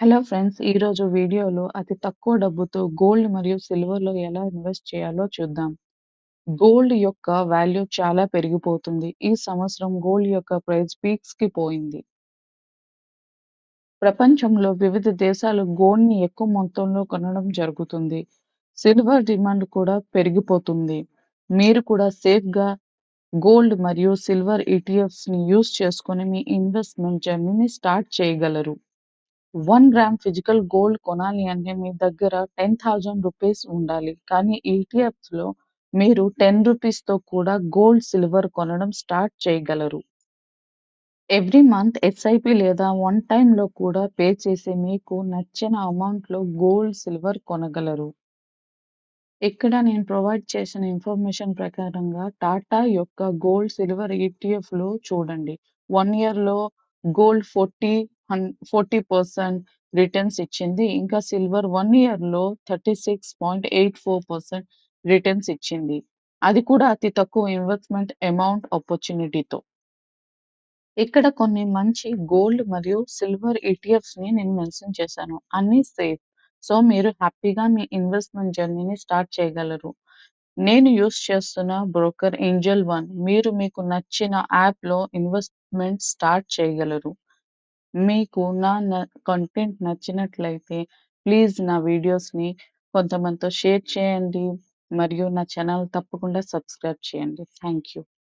Hello friends. ఈరోజు వీడియోలో అతి తక్కువ డబ్బుతో గోల్డ్ మరియు సిల్వర్‌లో ఎలా ఇన్వెస్ట్ చేయాలో చూద్దాం. గోల్డ్ యొక్క వాల్యూ చాలా పెరిగిపోతుంది. ఈ సంవత్సరం గోల్డ్ యొక్క ప్రైస్ పీక్స్‌కి పోయింది. ప్రపంచంలో వివిధ దేశాలు గోల్డ్‌ని ఎక్కువ మొత్తంలో కొనడం జరుగుతుంది. సిల్వర్ డిమాండ్ కూడా పెరిగిపోతుంది. మీరు కూడా సేఫ్‌గా గోల్డ్ మరియు సిల్వర్ ఈటీఎఫ్స్‌ని యూజ్ చేసుకొని మీ ఇన్వెస్ట్‌మెంట్ జర్నీని స్టార్ట్ చేయగలరు. 1 గ్రామ్ ఫిజికల్ గోల్డ్ కొనాలి అంటే మీ దగ్గర ₹10,000 ఉండాలి. కానీ ఈటీఎఫ్స్‌లో మీరు ₹10తో కూడా గోల్డ్, సిల్వర్ కొనడం స్టార్ట్ చేయగలరు. ఎవ్రీ మంత్ ఎస్ఐపి లేదా వన్ టైమ్‌లో కూడా పే చేసి మీకు నచ్చిన అమౌంట్‌లో గోల్డ్, సిల్వర్ కొనగలరు. ఇక్కడ నేను ప్రొవైడ్ చేసిన ఇన్ఫర్మేషన్ ప్రకారంగా టాటా యొక్క గోల్డ్, సిల్వర్ ఈటీఎఫ్‌లో చూడండి. 1 ఇయర్‌లో గోల్డ్ 40% రిటర్న్స్ ఇచ్చింది. ఇంకా సిల్వర్ 1 ఇయర్‌లో 36.84% రిటర్న్స్ ఇచ్చింది. అది కూడా అతి తక్కువ ఇన్వెస్ట్‌మెంట్ అమౌంట్ ఆపర్చునిటీతో. ఇక్కడ కొన్ని మంచి గోల్డ్ మరియు సిల్వర్ ఈటీఎఫ్స్‌ని నేను మెన్షన్ చేశాను. అన్నీ సేఫ్. సో, మీరు హ్యాపీగా మీ ఇన్వెస్ట్‌మెంట్ జర్నీని స్టార్ట్ చేయగలరు. నేను యూజ్ చేస్తున్న బ్రోకర్ ఏంజెల్ వన్. మీరు మీకు నచ్చిన యాప్‌లో ఇన్వెస్ట్‌మెంట్ స్టార్ట్ చేయగలరు. మీకు నా కంటెంట్ నచ్చినట్లయితే ప్లీజ్ నా వీడియోస్‌ని కొంతమందితో షేర్ చేయండి. మరియు నా ఛానెల్ తప్పకుండా సబ్స్క్రైబ్ చేయండి. Thank you.